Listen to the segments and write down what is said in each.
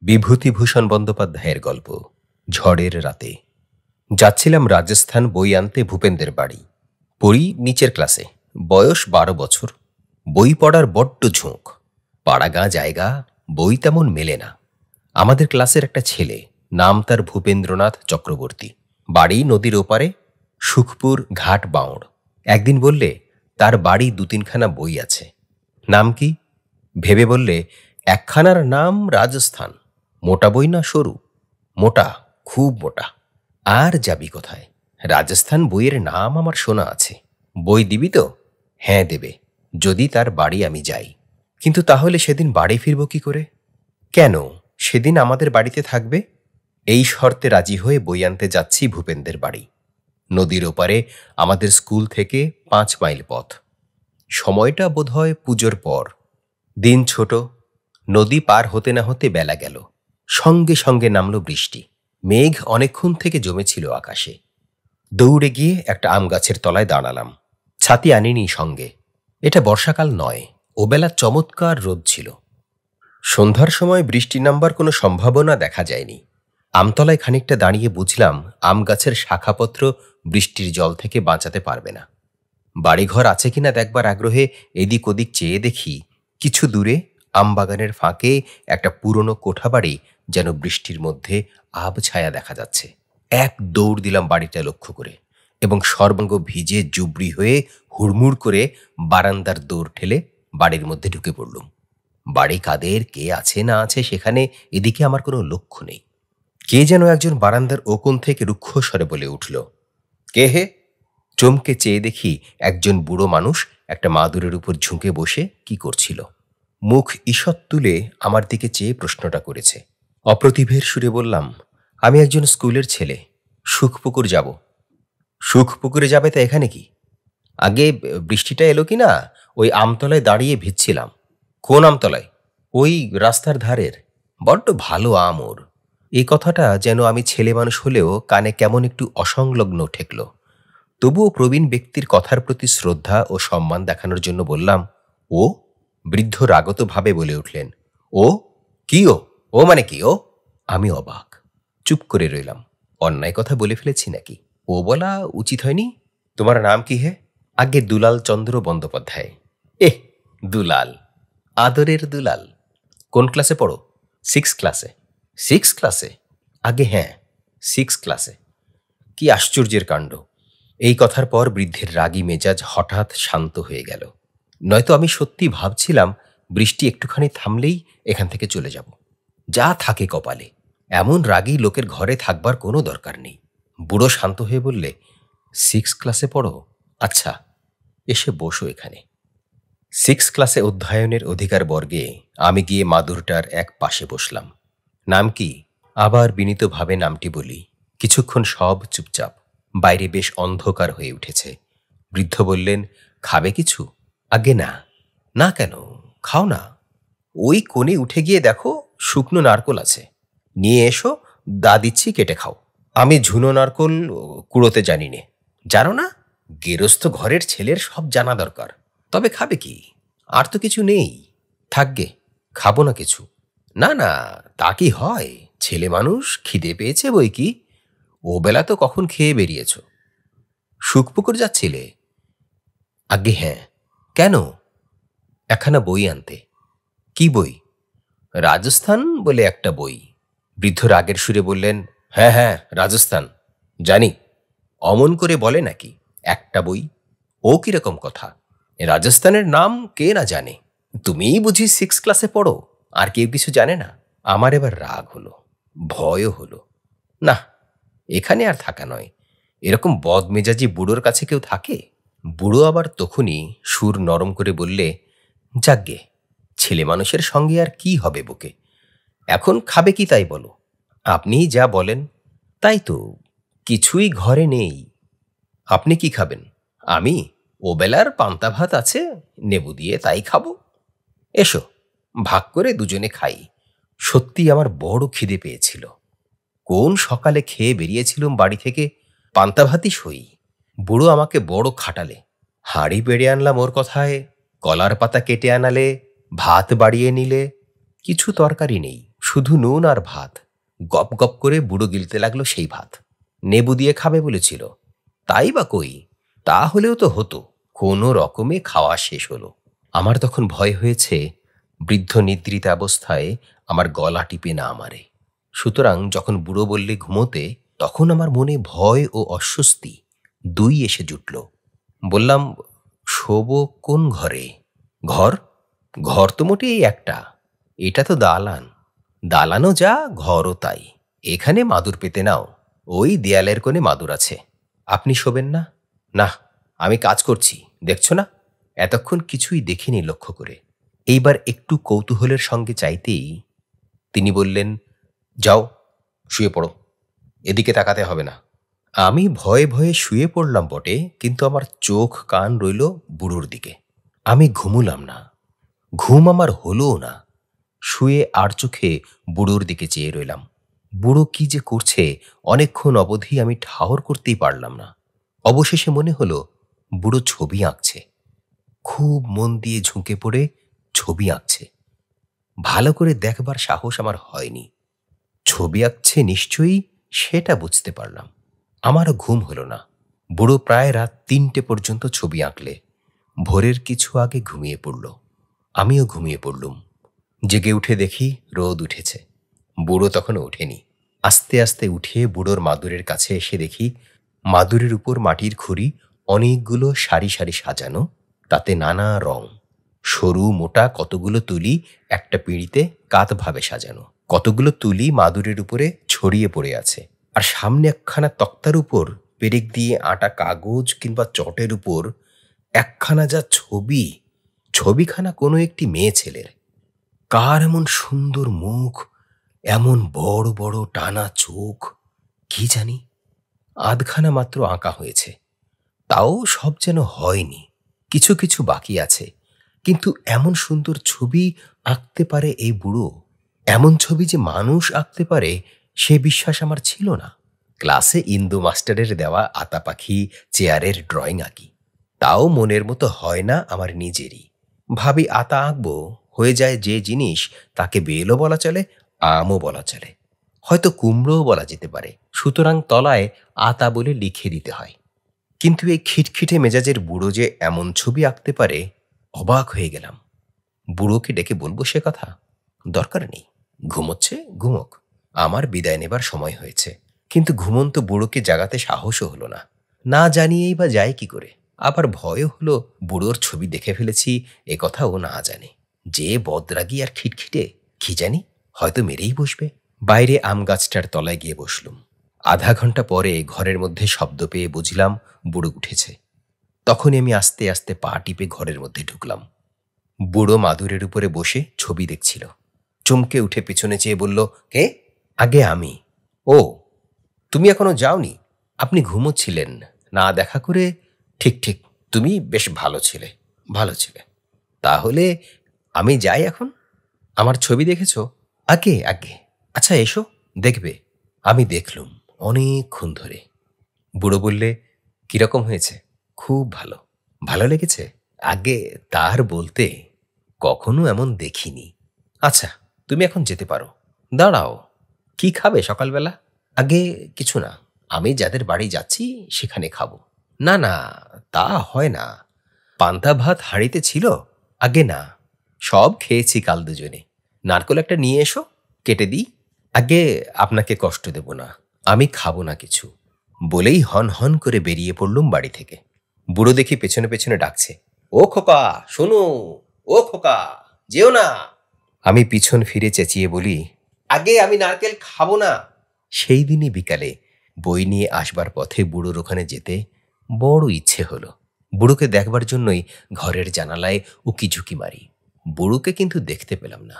বিভূতিভূষণ বন্দ্যোপাধ্যায়ের গল্প ঝড়ের রাতে। যাচ্ছিলাম রাজস্থান বই আনতে ভূপেন্দ্রের বাড়ি। পড়ি নিচের ক্লাসে, বয়স 12 বছর। বই পড়ার বড্ড ঝোঁক। পাড়াগাঁ জায়গা, বই তেমন মেলে না। আমাদের ক্লাসের একটা ছেলে, নাম তার ভূপেন্দ্রনাথ চক্রবর্তী, বাড়ি নদীর ওপারে, সুখপুর ঘাট বাঁওড়। একদিন বললে তার বাড়ি 2-3খানা বই আছে। নাম কি ভেবে বললে, একখানার নাম রাজস্থান। মোটা বই না সরু? মোটা, খুব মোটা। আর যাবি কোথায়? রাজস্থান বইয়ের নাম আমার শোনা আছে। বই দিবি তো? হ্যাঁ দেবে, যদি তার বাড়ি আমি যাই। কিন্তু তাহলে সেদিন বাড়ি ফিরব কি করে? কেন, সেদিন আমাদের বাড়িতে থাকবে। এই শর্তে রাজি হয়ে বই আনতে যাচ্ছি ভূপেন্দ্রের বাড়ি। নদীর ওপারে আমাদের স্কুল থেকে 5 মাইল পথ। সময়টা বোধহয় পুজোর পর। দিন ছোট। নদী পার হতে না হতে বেলা গেল। সঙ্গে সঙ্গে নামল বৃষ্টি। মেঘ অনেকক্ষণ থেকে জমেছিল আকাশে। দৌড়ে গিয়ে একটা আম গাছের তলায় দাঁড়ালাম। ছাতি আনিনি সঙ্গে। এটা বর্ষাকাল নয়, ওবেলা চমৎকার রোদ ছিল। সন্ধ্যার সময় বৃষ্টি নামবার কোনো সম্ভাবনা দেখা যায়নি। আমতলায় খানিকটা দাঁড়িয়ে বুঝলাম আম গাছের শাখাপত্র বৃষ্টির জল থেকে বাঁচাতে পারবে না। বাড়িঘর আছে কিনা দেখবার আগ্রহে এদিক ওদিক চেয়ে দেখি কিছু দূরে আমবাগানের ফাঁকে একটা পুরনো কোঠাবাড়ি যেন বৃষ্টির মধ্যে আবছায়া দেখা যাচ্ছে। এক দৌড় দিলাম বাড়িটা লক্ষ্য করে, এবং সর্বাঙ্গ ভিজে জুবড়ি হয়ে হুড়মুড় করে বারান্দার দৌড় ঠেলে বাড়ির মধ্যে ঢুকে পড়লুম। বাড়ি কাদের, কে আছে না আছে সেখানে এদিকে আমার কোনো লক্ষ্য নেই। কে যেন একজন বারান্দার ওকোণ থেকে রুক্ষ স্বরে বলে উঠল, কে হে? চমকে চেয়ে দেখি একজন বুড়ো মানুষ একটা মাদুরের উপর ঝুঁকে বসে কি করছিল। মুখ ঈষৎ তুলে আমার দিকে চেয়ে প্রশ্নটা করেছে। অপ্রতিভের সুরে বললাম, আমি একজন স্কুলের ছেলে, সুখপুকুর যাব। সুখপুকুরে যাবে তা এখানে কি? আগে বৃষ্টিটা এলো কি না, ওই আমতলায় দাঁড়িয়ে ভিজছিলাম। কোন আমতলায়? ওই রাস্তার ধারের। বড্ড ভালো আম ওর। এই কথাটা যেন আমি ছেলে মানুষ হলেও কানে কেমন একটু অসংলগ্ন ঠেকল। তবুও প্রবীণ ব্যক্তির কথার প্রতি শ্রদ্ধা ও সম্মান দেখানোর জন্য বললাম, ও? বৃদ্ধ রাগত ভাবে বলে উঠলেন, ও কি? ও মানে কি ও? আমি অবাক, চুপ করে রইলাম। অন্যায় কথা বলে ফেলেছি নাকি? ও বলা উচিত হয়নি। তোমার নাম কি হে? আগে দুলাল চন্দ্র বন্দ্যোপাধ্যায়। এহ, দুলাল, আদরের দুলাল। কোন ক্লাসে পড়ো? 6 ক্লাসে। 6 ক্লাসে? আগে হ্যাঁ, 6 ক্লাসে। কি আশ্চর্যের কাণ্ড! এই কথার পর বৃদ্ধের রাগী মেজাজ হঠাৎ শান্ত হয়ে গেল। নয়তো আমি সত্যি ভাবছিলাম বৃষ্টি একটুখানি থামলেই এখান থেকে চলে যাব। যা থাকে কপালে। এমন রাগী লোকের ঘরে থাকবার কোনো দরকার নেই। বুড়ো শান্ত হয়ে বললে, 6 ক্লাসে পড়ো? আচ্ছা, এসে বসো এখানে। 6 ক্লাসে অধ্যয়নের অধিকার বর্গে আমি গিয়ে মাদুরটার এক পাশে বসলাম। নাম কি? আবার বিনীতভাবে নামটি বলি। কিছুক্ষণ সব চুপচাপ। বাইরে বেশ অন্ধকার হয়ে উঠেছে। বৃদ্ধ বললেন, খাবে কিছু? আগে না। না কেন? খাও না। ওই কোণে উঠে গিয়ে দেখো শুকনো নারকোল আছে, নিয়ে এসো, দা দিচ্ছি, কেটে খাও। আমি ঝুনো নারকোল কুড়োতে জানি নে। জানো না? গেরস্থ ঘরের ছেলের সব জানা দরকার। তবে খাবে কি? আর তো কিছু নেই। থাকগে, খাবো না কিছু। না না, তা কি হয়? ছেলে মানুষ, খিদে পেয়েছে বই কি। ও বেলা তো কখন খেয়ে বেরিয়েছ। সুখপুকুর যাচ্ছিলে? আগে হ্যাঁ। কেন? একখানা বই আনতে। কি বই? রাজস্থান বলে একটা বই। বৃদ্ধ রাগের সুরে বললেন, হ্যাঁ হ্যাঁ, রাজস্থান জানি। অমন করে বলে নাকি? একটা বই। ও কিরকম কথা? রাজস্থানের নাম কে না জানে? তুমিই বুঝি 6 ক্লাসে পড়ো, আর কেউ কিছু জানে না? আমার এবার রাগ হলো, ভয়ও হলো। না, এখানে আর থাকা নয়। এরকম বদমেজাজি বুড়োর কাছে কেউ থাকে? বুড়ো আবার তখনই সুর নরম করে বললে, যাকগে, ছেলে মানুষের সঙ্গে আর কি হবে বুকে। এখন খাবে কি তাই বলো। আপনিই যা বলেন তাই তো। কিছুই ঘরে নেই। আপনি কি খাবেন? আমি ওবেলার পান্তা ভাত আছে, নেবু দিয়ে তাই খাবো। এসো, ভাগ করে দুজনে খাই। সত্যি আমার বড় খিদে পেয়েছিল। কোন সকালে খেয়ে বেরিয়েছিলুম বাড়ি থেকে, পান্তা ভাতই সই। বুড়ো আমাকে বড় খাটালে। হাঁড়ি বেড়ে আনলাম ওর কথায়, কলার পাতা কেটে আনালে, ভাত বাড়িয়ে নিলে। কিছু তরকারি নেই, শুধু নুন আর ভাত। গপ গপ করে বুড়ো গিলতে লাগলো সেই ভাত। নেবু দিয়ে খাবে বলেছিল, তাই বা কই, তা হলেও তো হতো। কোনো রকমে খাওয়া শেষ হলো। আমার তখন ভয় হয়েছে বৃদ্ধ নিদ্রিত অবস্থায় আমার গলা টিপে না মারে। সুতরাং যখন বুড়ো বললে ঘুমোতে, তখন আমার মনে ভয় ও অস্বস্তি দুই এসে জুটল। বললাম, শোবো কোন ঘরে? ঘর? ঘর তো মোটেই একটা। এটা তো দালান। দালানও যা, ঘরও তাই। এখানে মাদুর পেতে নাও, ওই দেয়ালের কোণে মাদুর আছে। আপনি শোবেন না? না, আমি কাজ করছি, দেখছো না? এতক্ষণ কিছুই দেখিনি লক্ষ্য করে। এইবার একটু কৌতূহলের সঙ্গে চাইতেই তিনি বললেন, যাও শুয়ে পড়ো, এদিকে তাকাতে হবে না। আমি ভয়ে ভয়ে শুয়ে পড়লাম বটে, কিন্তু আমার চোখ কান রইল বুড়োর দিকে। আমি ঘুমুলাম না, ঘুম আমার হলোও না। শুয়ে আর চোখে বুড়োর দিকে চেয়ে রইলাম। বুড়ো কি যে করছে অনেকক্ষণ অবধি আমি ঠাহর করতেই পারলাম না। অবশেষে মনে হলো বুড়ো ছবি আঁকছে। খুব মন দিয়ে ঝুঁকে পড়ে ছবি আঁকছে। ভালো করে দেখবার সাহস আমার হয়নি। ছবি আঁকছে নিশ্চয়ই, সেটা বুঝতে পারলাম। আমারও ঘুম হলো না। বুড়ো প্রায় রাত ৩টে পর্যন্ত ছবি আঁকলে ভোরের কিছু আগে ঘুমিয়ে পড়ল। আমিও ঘুমিয়ে পড়লুম। জেগে উঠে দেখি রোদ উঠেছে। বুড়ো তখনও ওঠেনি। আস্তে আস্তে উঠে বুড়োর মাদুরের কাছে এসে দেখি মাদুরের উপর মাটির খুঁড়ি অনেকগুলো সারি সারি সাজানো, তাতে নানা রং। সরু মোটা কতগুলো তুলি একটা পিঁড়িতে কাতভাবে সাজানো। কতগুলো তুলি মাদুরের উপরে ছড়িয়ে পড়ে আছে। আর সামনে একখানা তক্তার উপর পেরেক দিয়ে আটা কাগজ কিংবা চটের উপর একখানা যা ছবি, ছবিখানা কোনো একটি মেয়ে ছেলের। কার এমন সুন্দর মুখ, এমন বড় বড় টানা চোখ, কি জানি। আধখানা মাত্র আঁকা হয়েছে, তাও সব যেন হয়নি, কিছু কিছু বাকি আছে। কিন্তু এমন সুন্দর ছবি আঁকতে পারে এই বুড়ো, এমন ছবি যে মানুষ আঁকতে পারে, সে বিশ্বাস আমার ছিল না। ক্লাসে ইন্দু মাস্টারের দেওয়া আতা পাখি চেয়ারের ড্রয়িং আঁকি, তাও মনের মতো হয় না আমার নিজেরই। ভাবি আতা আঁকবো, হয়ে যায় যে জিনিস তাকে বেলও বলা চলে, আমও বলা চলে, হয়তো কুমড়োও বলা যেতে পারে। সুতরাং তলায় আতা বলে লিখে দিতে হয়। কিন্তু এই খিটখিটে মেজাজের বুড়ো যে এমন ছবি আঁকতে পারে, অবাক হয়ে গেলাম। বুড়োকে ডেকে বলবো সে কথা? দরকার নেই, ঘুমোচ্ছে ঘুমোক, আমার বিদায় নেবার সময় হয়েছে। কিন্তু ঘুমন্ত বুড়োকে জাগাতে সাহসও হলো না। না জানিয়েই বা যায় কি করে? আবার ভয়ও হলো বুড়োর ছবি দেখে ফেলেছি এ কথা ও না জানে। যে বদরাগী আর খিটখিটে, কি জানি, হয়তো মেরেই বসবে। বাইরে আম গাছটার তলায় গিয়ে বসলুম। আধা ঘন্টা পরে ঘরের মধ্যে শব্দ পেয়ে বুঝলাম বুড়ো উঠেছে। তখনই আমি আস্তে আস্তে পা টিপে ঘরের মধ্যে ঢুকলাম। বুড়ো মাদুরের উপরে বসে ছবি দেখছিল। চমকে উঠে পিছনে চেয়ে বলল, কে? আগে আমি। ও, তুমি এখনো যাওনি? আপনি ঘুমোচ্ছিলেন, না দেখা করে। ঠিক ঠিক, তুমি বেশ ভালো ছিলে, ভালো ছিলে। তাহলে আমি যাই এখন? আমার ছবি দেখেছ? আগে আগে। আচ্ছা এসো, দেখবে। আমি দেখলুম অনেকক্ষণ ধরে। বুড়ো বললে, কিরকম হয়েছে? খুব ভালো। ভালো লেগেছে? আগে তার বলতে, কখনো এমন দেখিনি। আচ্ছা, তুমি এখন যেতে পারো। দাঁড়াও, কি খাবে সকালবেলা? আগে কিছু না, আমি যাদের বাড়ি যাচ্ছি সেখানে খাবো। না না, তা হয় না। পান্তা ভাত হাঁড়িতে ছিল? আগে না, সব খেয়েছি কাল দুজনে। নারকোল একটা নিয়ে এসো, কেটে দিই। আগে আপনাকে কষ্ট দেব না, আমি খাবো না কিছু। বলেই হন হন করে বেরিয়ে পড়লুম বাড়ি থেকে। বুড়ো দেখি পেছনে পেছনে ডাকছে, ও খোকা শোনো, ও খোকা যেও না। আমি পিছন ফিরে চেঁচিয়ে বলি, আগে আমি নারকেল খাবো না। সেই দিনই বিকালে বই নিয়ে আসবার পথে বুড়োর ওখানে যেতে বড় ইচ্ছে হলো। বুড়োকে দেখবার জন্যই ঘরের জানালায় উকি ঝুঁকি মারি। বুড়োকে কিন্তু দেখতে পেলাম না।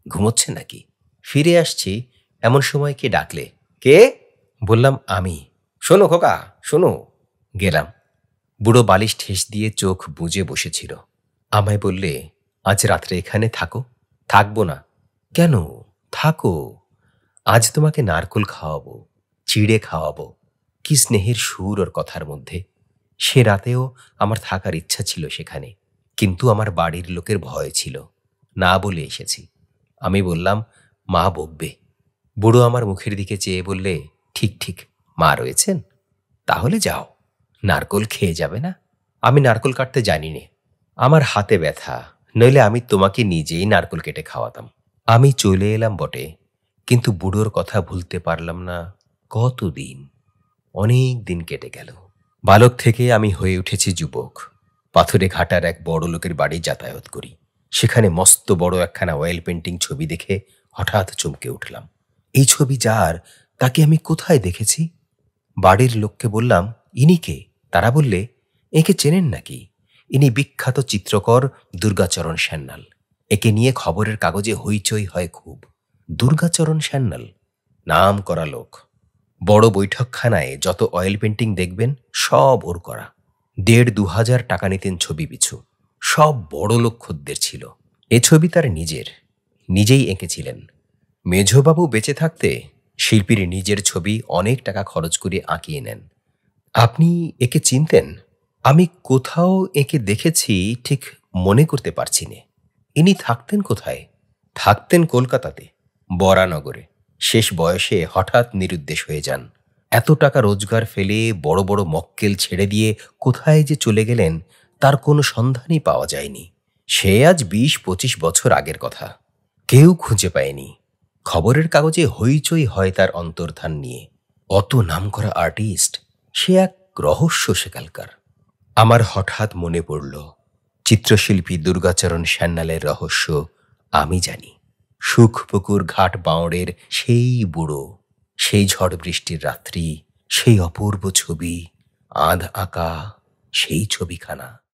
ঘুমোচ্ছে নাকি? ফিরে আসছি এমন সময় কে ডাকলে, কে? বললাম, আমি। শোনো খোকা শোনো। গেলাম। বুড়ো বালিশ ঠেস দিয়ে চোখ বুজে বসেছিল। আমায় বললে, আজ রাত্রে এখানে থাকো। থাকবো না। কেন? থাকো, আজ তোমাকে নারকোল খাওয়াবো, চিড়ে খাওয়াবো। কি স্নেহের সুর ওর কথার মধ্যে। সে রাতেও আমার থাকার ইচ্ছা ছিল সেখানে, কিন্তু আমার বাড়ির লোকের ভয় ছিল, না বলে এসেছি। আমি বললাম, মা বকবে। বুড়ো আমার মুখের দিকে চেয়ে বললে, ঠিক ঠিক, মা রয়েছেন, তাহলে যাও, নারকোল খেয়ে যাবে না? আমি নারকোল কাটতে জানি নে, আমার হাতে ব্যথা, নইলে আমি তোমাকে নিজেই নারকোল কেটে খাওয়াতাম। আমি চলে এলাম বটে, কিন্তু বুড়োর কথা ভুলতে পারলাম না। কতদিন, অনেক দিন কেটে গেল। বালক থেকে আমি হয়ে উঠেছি যুবক। পাথরে ঘাটার এক বড় লোকের বাড়ি যাতায়াত করি। সেখানে মস্ত বড় একখানা অয়েল পেন্টিং ছবি দেখে হঠাৎ চমকে উঠলাম। এই ছবি যার, তাকে আমি কোথায় দেখেছি? বাড়ির লোককে বললাম, ইনি কে? তারা বললে, একে চেনেন নাকি? ইনি বিখ্যাত চিত্রকর দুর্গাচরণ সান্যাল। একে নিয়ে খবরের কাগজে হইচই হয় খুব। দুর্গাচরণ সান্যাল নাম করা লোক। বড় বৈঠকখানায় যত অয়েল পেন্টিং দেখবেন সব ওর করা। ১,৫০০ টাকা নিতেন ছবি পিছু। সব বড় লোক খদ্দের ছিল। এ ছবি তার নিজের, নিজেই এঁকেছিলেন। মেঝবাবু বেঁচে থাকতে শিল্পীর নিজের ছবি অনেক টাকা খরচ করে আঁকিয়ে নেন। আপনি একে চিনতেন? আমি কোথাও একে দেখেছি, ঠিক মনে করতে পারছি নে। ইনি থাকতেন কোথায়? থাকতেন কলকাতাতে, বরানগরে। শেষ বয়সে হঠাৎ নিরুদ্দেশ হয়ে যান। এত টাকা রোজগার ফেলে বড় বড় মক্কেল ছেড়ে দিয়ে কোথায় যে চলে গেলেন তার কোনো সন্ধানই পাওয়া যায়নি। সে আজ ২০-২৫ বছর আগের কথা। কেউ খুঁজে পায়নি। খবরের কাগজে হইচই হয় তার অন্তর্ধান নিয়ে। অত নামকরা আর্টিস্ট, সে এক রহস্য সেকালকার। আমার হঠাৎ মনে পড়ল, চিত্রশিল্পী দুর্গাচরণ সান্যালের রহস্য আমি জানি। সুখপুকুর ঘাট বাঁওড়ের সেই বুড়ো, সেই ঝড় বৃষ্টির রাত্রি, সেই অপূর্ব ছবি, আধ আঁকা সেই ছবিখানা।